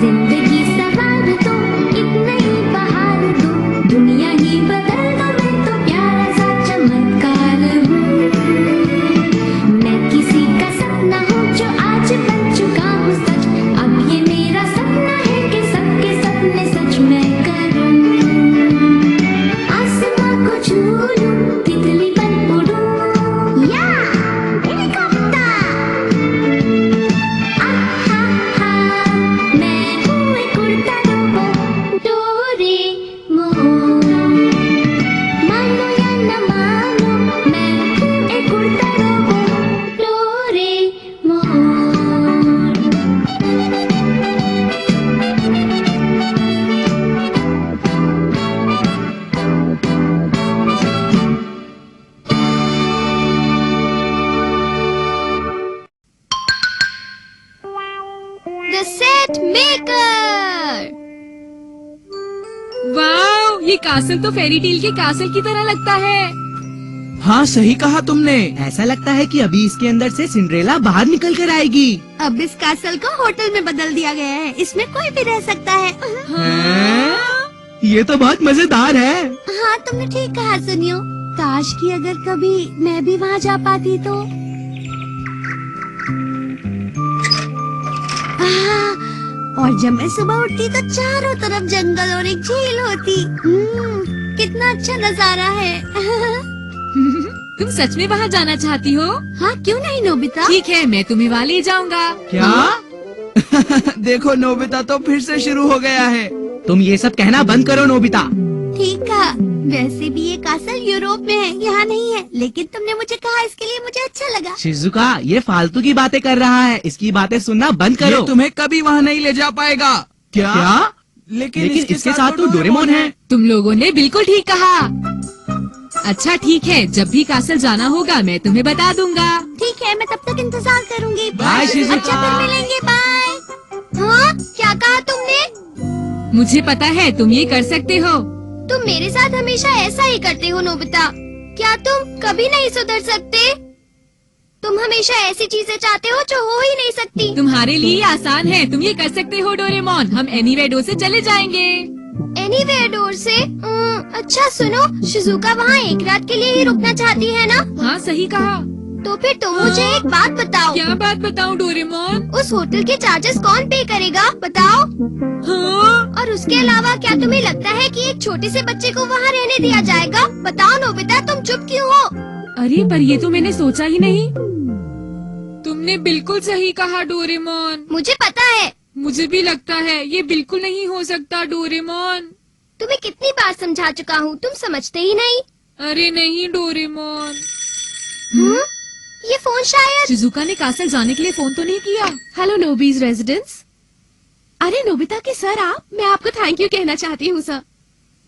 जिंदगी सवार दो, एक नई बहार दो, दुनिया ही बदल दो, मैं तो प्यारा सा चमत्कार हूँ। मैं किसी का सपना हूँ जो आज बन चुका हूँ सच। अब ये मेरा सपना है कि सबके सपने सच मैं करूँ। आसमां को छू लूं, तितली बन उड़ूं, या हेलीकॉप्टर। मैं हूँ एक उड़ता रोबोट, डोरेमोन। मानो या न मानो, मैं हूँ एक उड़ता robot, Doraemon. The Set Maker। Wow, ये कासल तो फेरी टेल के कासल की तरह लगता है। हाँ सही कहा तुमने। ऐसा लगता है कि अभी इसके अंदर से सिंड्रेला बाहर निकल कर आएगी। अब इस कासल को होटल में बदल दिया गया है, इसमें कोई भी रह सकता है। हैं? ये तो बहुत मजेदार है। हाँ, तुमने ठीक कहा सुनियो। काश कि अगर कभी मैं भी वहाँ जा पाती तो। और जब मैं सुबह उठती तो चारों तरफ जंगल और एक झील होती। कितना अच्छा नजारा है। तुम सच में वहाँ जाना चाहती हो? हाँ, क्यों नहीं नोबिता। ठीक है, मैं तुम्हें वहाँ ले जाऊंगा। क्या? देखो नोबिता तो फिर से शुरू हो गया है। तुम ये सब कहना बंद करो नोबिता। ठीक कहा। वैसे भी ये कासल यूरोप में है, यहाँ नहीं है, लेकिन तुमने मुझे कहा इसके लिए मुझे अच्छा लगा। शिजुका ये फालतू की बातें कर रहा है, इसकी बातें सुनना बंद करो। ये तुम्हें कभी वहाँ नहीं ले जा पाएगा। क्या? लेकिन इसके साथ तो डोरेमोन है। तुम लोगों ने बिल्कुल ठीक कहा। अच्छा ठीक है, जब भी कासल जाना होगा मैं तुम्हें बता दूंगा। ठीक है, मैं तब तक इंतजार करूंगी। Bye, Shizuka. अच्छा फिर मिलेंगे, बाय। हाँ, क्या कहा तुमने? मुझे पता है तुम ये कर सकते हो। तुम मेरे साथ हमेशा ऐसा ही करते हो नोबिता। क्या तुम कभी नहीं सुधर सकते? तुम हमेशा ऐसी चीजें चाहते हो जो हो ही नहीं सकती। तुम्हारे लिए आसान है, तुम ये कर सकते हो डोरेमोन। हम एनीवेयर डोर से चले जाएंगे। एनीवेयर डोर से? अच्छा सुनो, शिजुका वहाँ एक रात के लिए ही रुकना चाहती है ना? हाँ सही कहा। तो फिर तुम मुझे एक बात बताओ। क्या बात बताऊं डोरेमोन? उस होटल के चार्जेस कौन पे करेगा, बताओ। हाँ? और उसके अलावा क्या तुम्हें लगता है कि एक छोटे से बच्चे को वहाँ रहने दिया जाएगा? बताओ नोबिता, तुम चुप क्यों हो? अरे पर ये तो मैंने सोचा ही नहीं। तुमने बिल्कुल सही कहा डोरेमोन। मुझे पता है। मुझे भी लगता है ये बिल्कुल नहीं हो सकता डोरेमोन। तुम्हें कितनी बार समझा चुका हूँ, तुम समझते ही नहीं। अरे नहीं डोरेमोन। ये फोन शायद। शिजुका ने कासल जाने के लिए फोन तो नहीं किया? Hello Nobi's residence. अरे नोबिता के सर, मैं आपको थैंक यू कहना चाहती हूँ सर।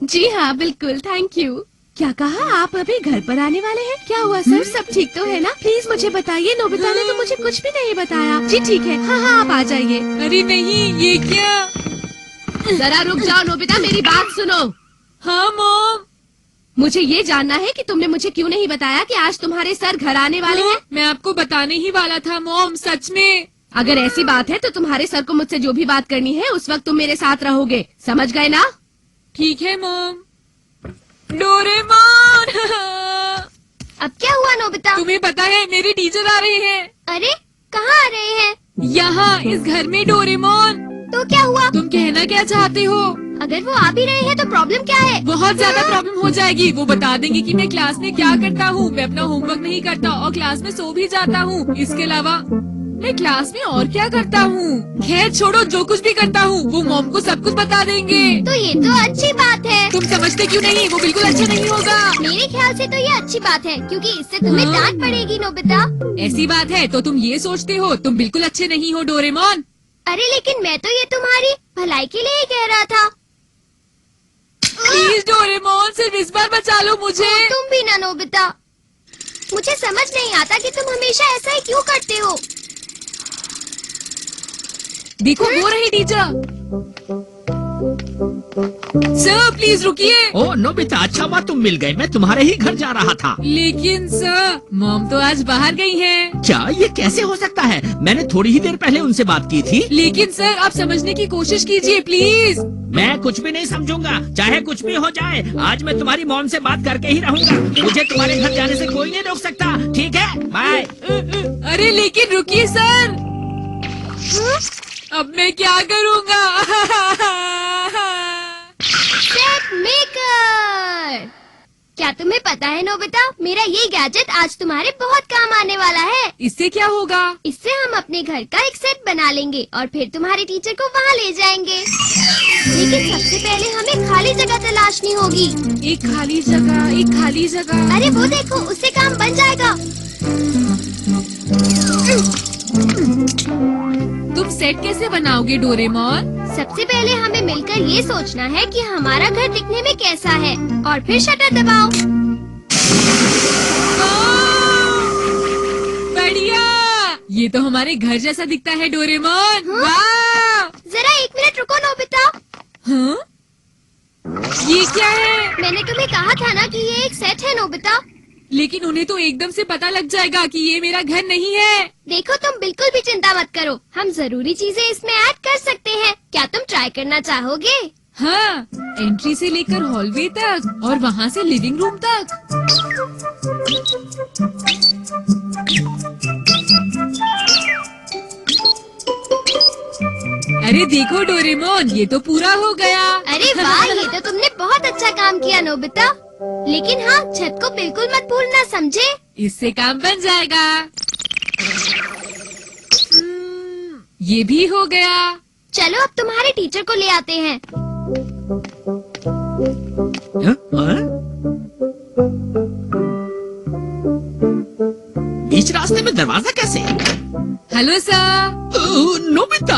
जी हाँ बिल्कुल, थैंक यू। क्या कहा, आप अभी घर पर आने वाले हैं? क्या हुआ सर, सब ठीक तो है ना? प्लीज मुझे बताइए, नोबिता ने तो मुझे कुछ भी नहीं बताया। जी ठीक है, हाँ हाँ आप आ जाइए। अरे नहीं, ये क्या? जरा रुक जाओ नोबिता, मेरी बात सुनो। हाँ मॉम। मुझे ये जानना है कि तुमने मुझे क्यों नहीं बताया कि आज तुम्हारे सर घर आने वाले हैं? मैं आपको बताने ही वाला था मॉम, सच में। अगर ऐसी बात है तो तुम्हारे सर को मुझसे जो भी बात करनी है उस वक्त तुम मेरे साथ रहोगे, समझ गए ना? ठीक है मॉम। डोरेमोन। अब क्या हुआ नोबिता? तुम्हें पता है मेरे टीचर आ रहे हैं। अरे कहाँ आ रहे हैं? यहाँ इस घर में डोरेमोन। तो क्या हुआ? तुम कहना क्या चाहते हो? अगर वो आ भी रहे हैं तो प्रॉब्लम क्या है? बहुत ज्यादा प्रॉब्लम हो जाएगी। वो बता देंगे कि मैं क्लास में क्या करता हूँ। मैं अपना होमवर्क नहीं करता और क्लास में सो भी जाता हूँ। इसके अलावा मैं क्लास में और क्या करता हूँ। खैर छोड़ो, जो कुछ भी करता हूँ वो मॉम को सब कुछ बता देंगे। तो ये तो अच्छी बात है। तुम समझते क्यों नहीं? वो बिल्कुल अच्छा नहीं होगा। मेरे ख्याल से तो ये अच्छी बात है, क्योंकि इससे तुम्हें डांट पड़ेगी नोबिता। ऐसी बात है तो तुम ये सोचते हो तुम बिल्कुल अच्छे नहीं हो डोरेमोन। अरे लेकिन मैं तो ये तुम्हारी भलाई के लिए ही कह रहा था। प्लीज डोरेमोन, सिर्फ इस बार बचा लो मुझे। तुम भी ना नोबिता। मुझे समझ नहीं आता कि तुम हमेशा ऐसा ही क्यों करते हो। देखो वो रही टीचर। सर प्लीज रुकिए। ओ नोबिता, अच्छा हुआ तुम मिल गए, मैं तुम्हारे ही घर जा रहा था। लेकिन सर मॉम तो आज बाहर गई हैं। क्या ये कैसे हो सकता है? मैंने थोड़ी ही देर पहले उनसे बात की थी। लेकिन सर आप समझने की कोशिश कीजिए प्लीज। मैं कुछ भी नहीं समझूंगा, चाहे कुछ भी हो जाए। आज मैं तुम्हारी मॉम से बात करके ही रहूंगा। मुझे तुम्हारे घर जाने से कोई नहीं रोक सकता, ठीक है? बाय। अरे लेकिन रुकिए सर, अब मैं क्या करूँगा? Set maker. क्या तुम्हें पता है नोबिता, मेरा ये गैजेट आज तुम्हारे बहुत काम आने वाला है। इससे क्या होगा? इससे हम अपने घर का एक सेट बना लेंगे और फिर तुम्हारे टीचर को वहाँ ले जाएंगे। लेकिन सबसे पहले हमें खाली जगह तलाशनी होगी। एक खाली जगह, एक खाली जगह। अरे वो देखो, उससे काम बन जाएगा। तुम सेट कैसे बनाओगे डोरेमोन? सबसे पहले हमें मिलकर ये सोचना है कि हमारा घर दिखने में कैसा है और फिर शटर दबाओ। बढ़िया, ये तो हमारे घर जैसा दिखता है डोरेमोन। हाँ? वाह! जरा 1 मिनट रुको नोबिता। हाँ? ये क्या है? मैंने तुम्हें कहा था ना कि ये एक सेट है नोबिता। लेकिन उन्हें तो एकदम से पता लग जाएगा कि ये मेरा घर नहीं है। देखो तुम बिल्कुल भी चिंता मत करो, हम जरूरी चीजें इसमें ऐड कर सकते हैं। क्या तुम ट्राई करना चाहोगे? हाँ, एंट्री से लेकर हॉलवे तक और वहाँ से लिविंग रूम तक। अरे देखो डोरेमोन, ये तो पूरा हो गया। अरे वाह, ये तो तुमने बहुत अच्छा काम किया नोबिता। लेकिन हाँ, छत को बिल्कुल मत भूलना, समझे? इससे काम बन जाएगा। ये भी हो गया। चलो अब तुम्हारे टीचर को ले आते हैं। बीच रास्ते में दरवाजा कैसे? Hello sir. नोबिता,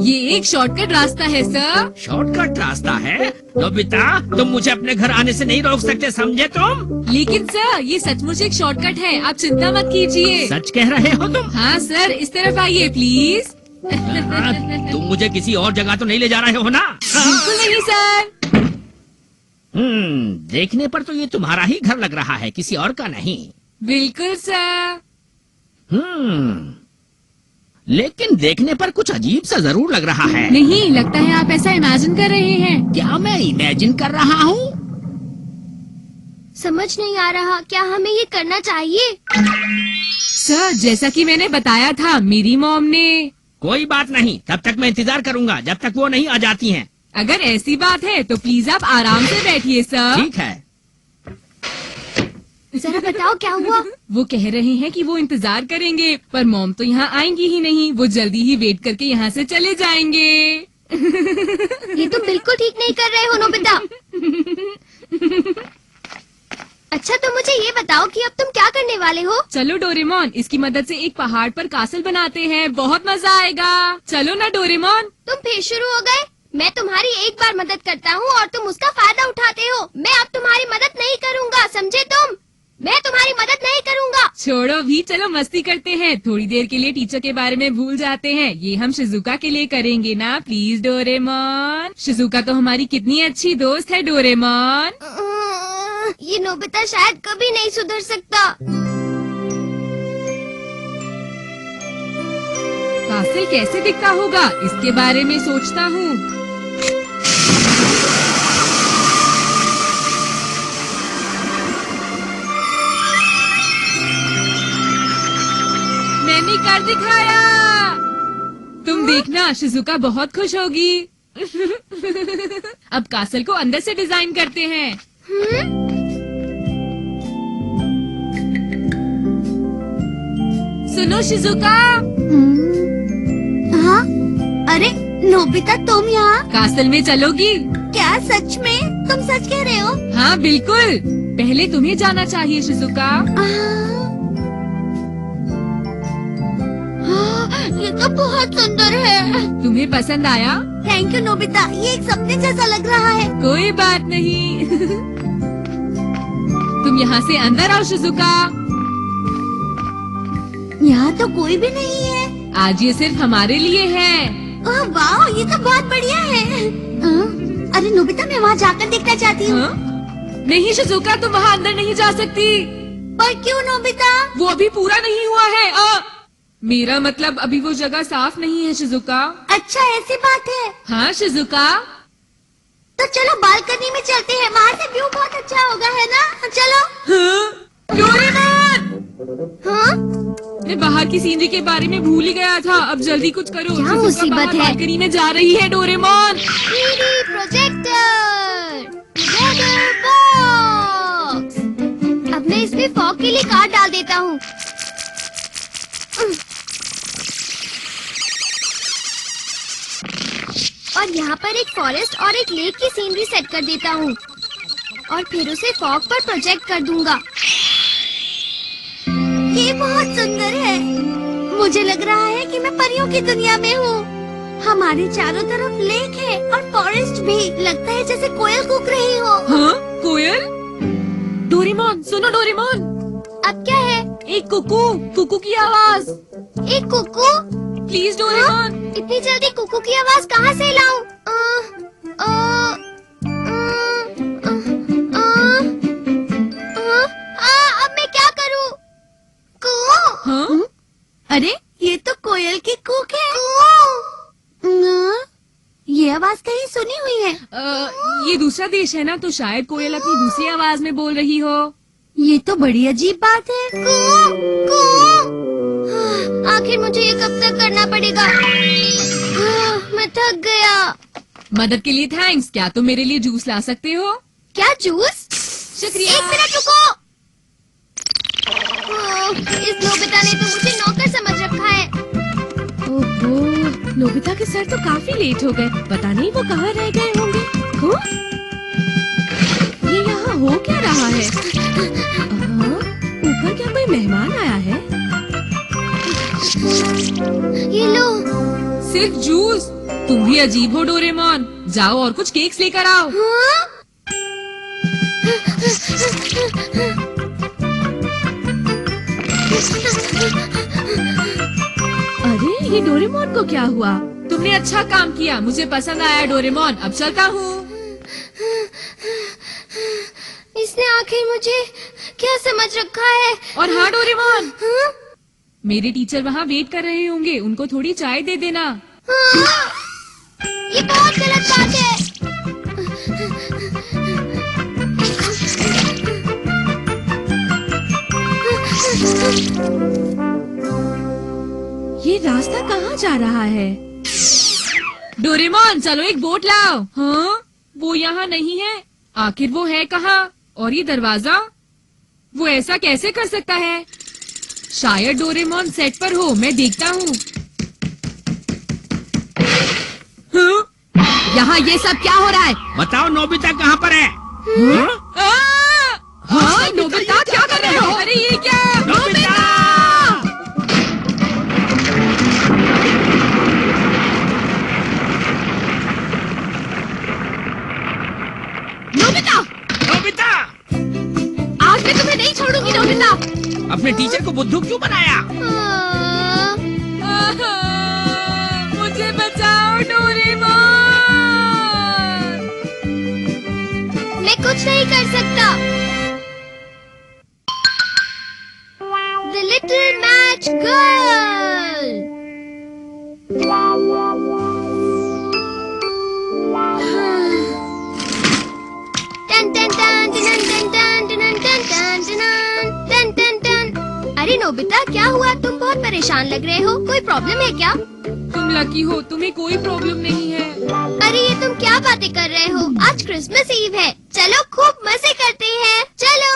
ये एक शॉर्टकट रास्ता है सर। शॉर्टकट रास्ता है? नोबिता, तुम मुझे अपने घर आने से नहीं रोक सकते, समझे तुम? लेकिन सर ये सचमुच एक शॉर्टकट है, आप चिंता मत कीजिए। सच कह रहे हो तुम? हाँ सर, इस तरफ आइए प्लीज। तुम मुझे किसी और जगह तो नहीं ले जा रहे हो ना? बिल्कुल नहीं सर। देखने पर तो ये तुम्हारा ही घर लग रहा है, किसी और का नहीं। बिल्कुल सर। लेकिन देखने पर कुछ अजीब सा जरूर लग रहा है। नहीं, लगता है आप ऐसा इमेजिन कर रहे हैं। क्या मैं इमेजिन कर रहा हूँ? समझ नहीं आ रहा, क्या हमें ये करना चाहिए? सर जैसा कि मैंने बताया था, मेरी मॉम ने। कोई बात नहीं, तब तक मैं इंतजार करूंगा जब तक वो नहीं आ जाती हैं। अगर ऐसी बात है तो प्लीज आप आराम से बैठिए सर। ठीक है। जरा बताओ क्या हुआ? वो कह रहे हैं कि वो इंतजार करेंगे, पर मॉम तो यहाँ आएंगी ही नहीं। वो जल्दी ही वेट करके यहाँ से चले जाएंगे। ये तुम बिल्कुल ठीक नहीं कर रहे हो नोबिता। अच्छा तो मुझे ये बताओ कि अब तुम क्या करने वाले हो? चलो डोरेमोन, इसकी मदद से एक पहाड़ पर कासल बनाते हैं, बहुत मजा आएगा। चलो ना डोरेमोन। तुम फिर शुरू हो गए। मैं तुम्हारी एक बार मदद करता हूँ और तुम उसका फायदा उठाते हो। मैं अब तुम्हारी मदद नहीं करूँगा, समझे तुम? मैं तुम्हारी मदद नहीं करूँगा। छोड़ो भी, चलो मस्ती करते हैं। थोड़ी देर के लिए टीचर के बारे में भूल जाते हैं। ये हम शिजुका के लिए करेंगे ना, प्लीज डोरेमोन। शिजुका तो हमारी कितनी अच्छी दोस्त है डोरेमोन। ये नोबिता शायद कभी नहीं सुधर सकता। कासल कैसे दिखता होगा, इसके बारे में सोचता हूँ। मैंने कर दिखाया। तुम देखना, शिजुका बहुत खुश होगी। अब कासल को अंदर से डिजाइन करते हैं। सुनो शिजुका। हाँ? अरे नोबिता, तुम यहाँ? कासल में चलोगी? क्या सच में? तुम सच कह रहे हो? हाँ बिल्कुल, पहले तुम्हें जाना चाहिए शिजुका। ये तो बहुत सुंदर है। तुम्हें पसंद आया? थैंक यू नोबिता, ये एक सपने जैसा लग रहा है। कोई बात नहीं। तुम यहाँ से अंदर आओ शिजुका। यहाँ तो कोई भी नहीं है। आज ये सिर्फ हमारे लिए है। वाह, ये तो बहुत बढ़िया है। अरे नोबिता, मैं वहाँ जाकर देखना चाहती हूँ। हाँ? नहीं शिजुका, तुम वहाँ अंदर नहीं जा सकती। पर क्यों नोबिता? वो अभी पूरा नहीं हुआ है। मेरा मतलब अभी वो जगह साफ नहीं है शिजुका। अच्छा, ऐसी बात है। हाँ शिजुका। तो चलो बालकनी में चलते हैं, वहाँ से व्यू बहुत अच्छा होगा, है ना? चलो। हाँ? डोरेमोन! हाँ? मैं बाहर की सीनरी के बारे में भूल ही गया था। अब जल्दी कुछ करो। क्या शिजुका मुसीबत बाहर है? बालकनी में जा रही है Doraemon. 3D projector, weather box. अब मैं इसमें फॉग के लिए कार्ड डाल देता हूँ। और यहाँ पर एक फॉरेस्ट और एक लेक की सीनरी सेट कर देता हूँ और फिर उसे फॉग पर प्रोजेक्ट कर दूंगा। ये बहुत सुंदर है। मुझे लग रहा है कि मैं परियों की दुनिया में हूँ। हमारे चारों तरफ लेक है और फॉरेस्ट भी। लगता है जैसे कोयल कूक रही हो। हाँ? कोयल? डोरेमोन सुनो डोरेमोन। अब क्या है? एक कुकू की आवाज। एक कुकू? Please Doraemon. इतनी जल्दी कुकू की आवाज कहाँ से लाऊं? अब मैं क्या करूं? कू? हाँ? अरे ये तो कोयल की कूक है। ये आवाज कहीं सुनी हुई है। ये दूसरा देश है ना, तो शायद कोयल अपनी दूसरी आवाज में बोल रही हो। ये तो बड़ी अजीब बात है। कू, कू। आखिर मुझे ये कब तक करना पड़ेगा? मैं थक गया। मदद के लिए थैंक्स। क्या तुम मेरे लिए जूस ला सकते हो? क्या जूस? शुक्रिया। 1 मिनट रुको। इस नोबिता ने तो मुझे नौकर समझ रखा है। ओहो, नोबिता के सर तो काफी लेट हो गए। पता नहीं वो कहाँ रह गए होंगे। हाँ? ये यहाँ हो क्या रहा है? ऊपर क्या कोई मेहमान आया है? ये लो। सिर्फ जूस? तुम भी अजीब हो डोरेमोन। जाओ और कुछ केक्स लेकर आओ। हाँ? अरे ये डोरेमोन को क्या हुआ? तुमने अच्छा काम किया, मुझे पसंद आया डोरेमोन। अब चलता हूँ। इसने आखिर मुझे क्या समझ रखा है? और हाँ डोरेमोन, हाँ? मेरे टीचर वहाँ वेट कर रहे होंगे, उनको थोड़ी चाय दे देना। हाँ? ये बहुत गलत बात है। ये रास्ता कहाँ जा रहा है? डोरेमोन चलो एक बोट लाओ। हाँ? वो यहाँ नहीं है। आखिर वो है कहाँ? और ये दरवाजा? वो ऐसा कैसे कर सकता है? शायद डोरेमोन सेट पर हो, मैं देखता हूँ। हाँ? यहाँ ये सब क्या हो रहा है? बताओ नोबिता कहाँ पर है? हाँ, नोबिता क्या कर रहे हो? अरे ये क्या? नोबिता! नोबिता! नोबिता! आज मैं तुम्हें नहीं छोड़ूंगी नोबिता। अपने टीचर को बुद्धू क्यों बनाया? मुझे बचाओ डोरेमोन। मैं कुछ नहीं कर सकता। The Little Match Girl। टन टन टन टन टन टन टन टन टन टन टन। अरे नोबिता, क्या हुआ? तुम बहुत परेशान लग रहे हो। कोई प्रॉब्लम है क्या? तुम लकी हो, तुम्हें कोई प्रॉब्लम नहीं है। अरे ये तुम क्या बातें कर रहे हो? आज क्रिसमस ईव है। चलो खूब मजे करते हैं। चलो।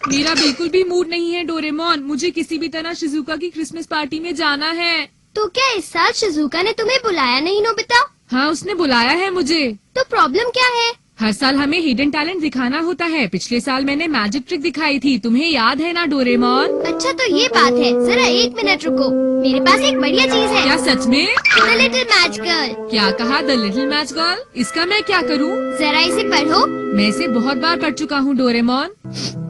मेरा बिल्कुल भी मूड नहीं है डोरेमोन। मुझे किसी भी तरह शिजुका की क्रिसमस पार्टी में जाना है। तो क्या इस साल शिजुका ने तुम्हें बुलाया नहीं नोबिता? हाँ, उसने बुलाया है मुझे। तो प्रॉब्लम क्या है? हर साल हमें हिडन टैलेंट दिखाना होता है। पिछले साल मैंने मैजिक ट्रिक दिखाई थी, तुम्हें याद है ना डोरेमोन? अच्छा तो ये बात है। जरा 1 मिनट रुको, मेरे पास एक बढ़िया चीज है। क्या सच में? The little match girl. क्या कहा? The little match girl? इसका मैं क्या करूँ? जरा इसे पढ़ो। मैं इसे बहुत बार पढ़ चुका हूँ डोरेमोन।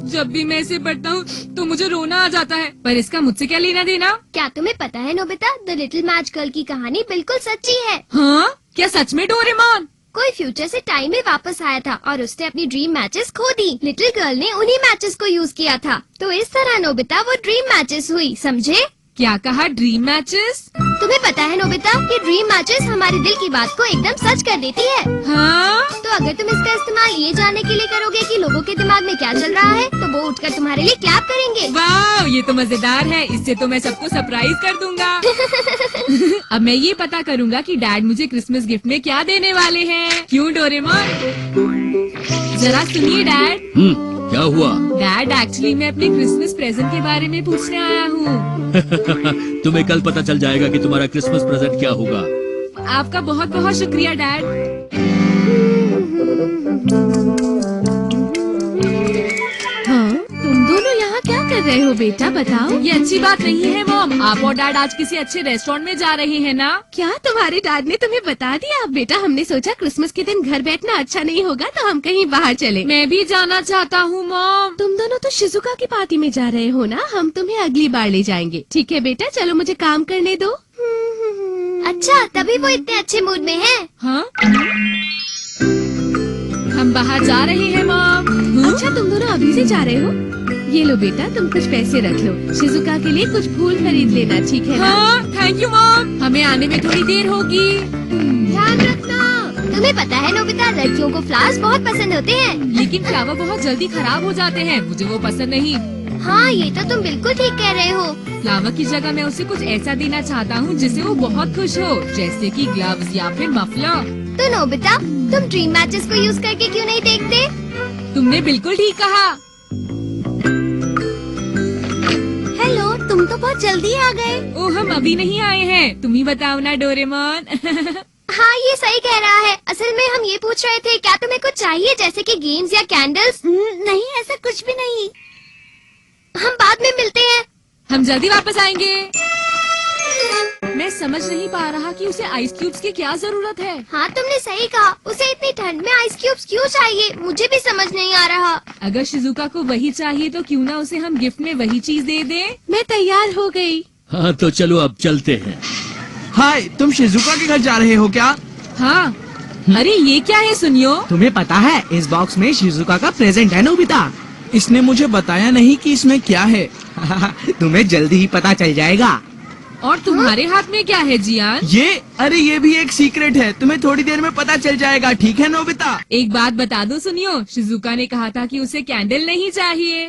जब भी मैं इसे पढ़ता हूँ तो मुझे रोना आ जाता है। पर इसका मुझसे क्या लेना देना? क्या तुम्हें पता है Nobita, the little match girl की कहानी बिल्कुल सच्ची है। हाँ? क्या सच में डोरेमोन? कोई फ्यूचर से टाइम में वापस आया था और उसने अपनी ड्रीम मैचेस खो दी। लिटिल गर्ल ने उन्हीं मैचेस को यूज किया था, तो इस तरह नोबिता वो ड्रीम मैचेस हुई, समझे? क्या कहा, ड्रीम मैचेस? तुम्हें पता है नोबिता कि ड्रीम मैचेस हमारे दिल की बात को एकदम सच कर देती है। हाँ? तो अगर तुम इसका इस्तेमाल ये जानने के लिए करोगे कि लोगों के दिमाग में क्या चल रहा है, तो वो उठकर तुम्हारे लिए क्लैप करेंगे। वाह, ये तो मजेदार है। इससे तो मैं सबको सरप्राइज कर दूंगा। अब मैं ये पता करूंगा कि डैड मुझे क्रिसमस गिफ्ट में क्या देने वाले हैं। क्यों डोरेमोन? जरा सुनिए डैड। क्या हुआ? डैड, एक्चुअली मैं अपने क्रिसमस प्रेजेंट के बारे में पूछने आया हूँ। तुम्हें कल पता चल जाएगा कि तुम्हारा क्रिसमस प्रेजेंट क्या होगा। आपका बहुत बहुत शुक्रिया डैड। हाँ, तुम दोनों यहाँ क्या कर रहे हो बेटा, बताओ। ये अच्छी बात नहीं है मॉम। आप और डैड आज किसी अच्छे रेस्टोरेंट में जा रहे हैं ना? क्या तुम्हारे डैड ने तुम्हें बता दिया? बेटा, हमने सोचा क्रिसमस के दिन घर बैठना अच्छा नहीं होगा, तो हम कहीं बाहर चले। मैं भी जाना चाहता हूँ मॉम। तुम दोनों तो शिजुका की पार्टी में जा रहे हो ना, हम तुम्हें अगली बार ले जाएंगे। ठीक है बेटा, चलो मुझे काम करने दो। अच्छा, तभी वो इतने अच्छे मूड में है। हाँ? हम बाहर जा रहे हैं मॉम। अच्छा, तुम दोनों अभी से जा रहे हो? ये लो बेटा, तुम कुछ पैसे रख लो। शिजुका के लिए कुछ फूल खरीद लेना, ठीक है ना? हाँ, थैंक यू मॉम। हमें आने में थोड़ी देर होगी। ध्यान रखना। तुम्हें पता है नोबिता, लड़कियों को फ्लावर्स बहुत पसंद होते हैं। लेकिन फ्लावर बहुत जल्दी खराब हो जाते हैं, मुझे वो पसंद नहीं। हाँ, ये तो तुम बिल्कुल ठीक कह रहे हो। फ्लावर की जगह मैं उसे कुछ ऐसा देना चाहता हूँ जिससे वो बहुत खुश हो, जैसे कि ग्लव्स या फिर मफलर। तो नोबिता, तुम ड्रीम मैचेस को यूज करके क्यों नहीं देखते? तुमने बिल्कुल ठीक कहा। हेलो, तुम तो बहुत जल्दी आ गए। ओह, हम अभी नहीं आए हैं। तुम ही बताओ ना डोरेमोन। हाँ, ये सही कह रहा है। असल में हम ये पूछ रहे थे, क्या तुम्हें कुछ चाहिए, जैसे कि गेम्स या कैंडल्स? नहीं, ऐसा कुछ भी नहीं। हम बाद में मिलते हैं। हम जल्दी वापस आएंगे। मैं समझ नहीं पा रहा कि उसे आइस क्यूब्स की क्या जरूरत है। हाँ, तुमने सही कहा। उसे इतनी ठंड में आइस क्यूब्स क्यों चाहिए, मुझे भी समझ नहीं आ रहा। अगर शिजुका को वही चाहिए तो क्यों ना उसे हम गिफ्ट में वही चीज दे दें। मैं तैयार हो गई। हाँ, तो चलो अब चलते हैं। हाय, तुम शिजुका के घर जा रहे हो क्या? हाँ। अरे ये क्या है सुनियो? तुम्हें पता है इस बॉक्स में शिजुका का प्रेजेंट है नोबिता। इसने मुझे बताया नहीं कि इसमें क्या है। तुम्हें जल्दी ही पता चल जाएगा। और तुम्हारे हाथ में क्या है जियान? अरे ये भी एक सीक्रेट है, तुम्हें थोड़ी देर में पता चल जाएगा, ठीक है नोबिता? एक बात बता दो सुनियो, शिजुका ने कहा था कि उसे कैंडल नहीं चाहिए।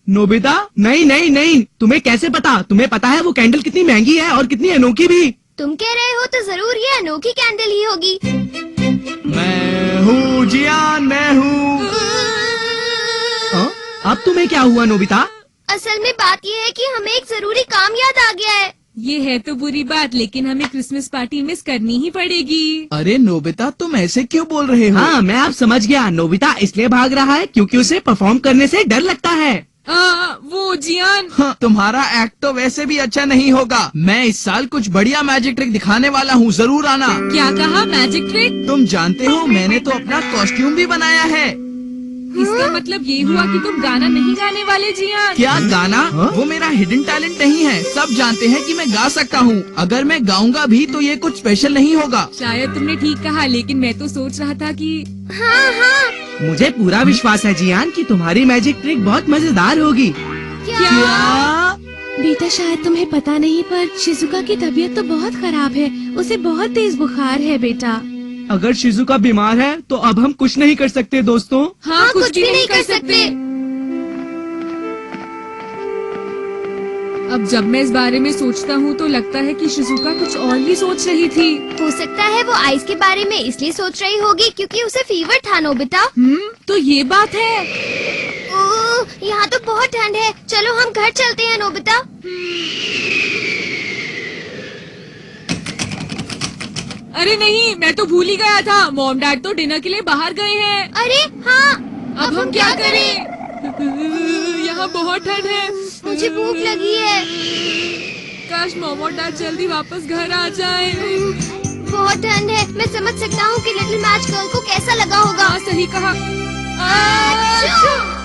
नोबिता, नहीं नहीं नहीं, तुम्हें कैसे पता? तुम्हें पता है वो कैंडल कितनी महंगी है और कितनी अनोखी भी। तुम कह रहे हो तो जरूर ये अनोखी कैंडल ही होगी। मैं हूँ जियान, मैं हूँ। अब तुम्हें क्या हुआ नोबिता? असल में बात ये है कि हमें एक जरूरी काम याद आ गया है। ये है तो बुरी बात, लेकिन हमें क्रिसमस पार्टी मिस करनी ही पड़ेगी। अरे नोबिता, तुम ऐसे क्यों बोल रहे हो? हाँ, मैं अब समझ गया। नोबिता इसलिए भाग रहा है क्योंकि उसे परफॉर्म करने से डर लगता है। वो जियान। हाँ, तुम्हारा एक्ट तो वैसे भी अच्छा नहीं होगा। मैं इस साल कुछ बढ़िया मैजिक ट्रिक दिखाने वाला हूँ, जरूर आना। क्या कहा, मैजिक ट्रिक? तुम जानते हो, मैंने तो अपना कॉस्ट्यूम भी बनाया है। इसका मतलब ये हुआ कि तुम गाना नहीं गाने वाले जियान? क्या गाना? वो मेरा हिडन टैलेंट नहीं है, सब जानते हैं कि मैं गा सकता हूँ। अगर मैं गाऊंगा भी तो ये कुछ स्पेशल नहीं होगा। शायद तुमने ठीक कहा, लेकिन मैं तो सोच रहा था कि हाँ हाँ। मुझे पूरा विश्वास है जियान कि तुम्हारी मैजिक ट्रिक बहुत मजेदार होगी। क्या? बेटा, शायद तुम्हें पता नहीं, पर शिजुका की तबीयत तो बहुत खराब है। उसे बहुत तेज बुखार है बेटा। अगर शिजुका बीमार है तो अब हम कुछ नहीं कर सकते दोस्तों। हाँ, कुछ भी नहीं कर सकते। अब जब मैं इस बारे में सोचता हूँ तो लगता है कि शिजुका कुछ और ही सोच रही थी। हो सकता है वो आइस के बारे में इसलिए सोच रही होगी क्योंकि उसे फीवर था नोबिता। तो ये बात है। ओह, यहाँ तो बहुत ठंड है। चलो हम घर चलते हैं नोबिता। अरे नहीं, मैं तो भूल ही गया था। मॉम डैड तो डिनर के लिए बाहर गए हैं। अरे हाँ, अब हम क्या करें? यहाँ बहुत ठंड है। मुझे भूख लगी है। काश मॉम और डैड जल्दी वापस घर आ जाएं। बहुत ठंड है। मैं समझ सकता हूँ कि लिटिल मैच गर्ल को कैसा लगा होगा। हाँ, सही कहा। अच्छा।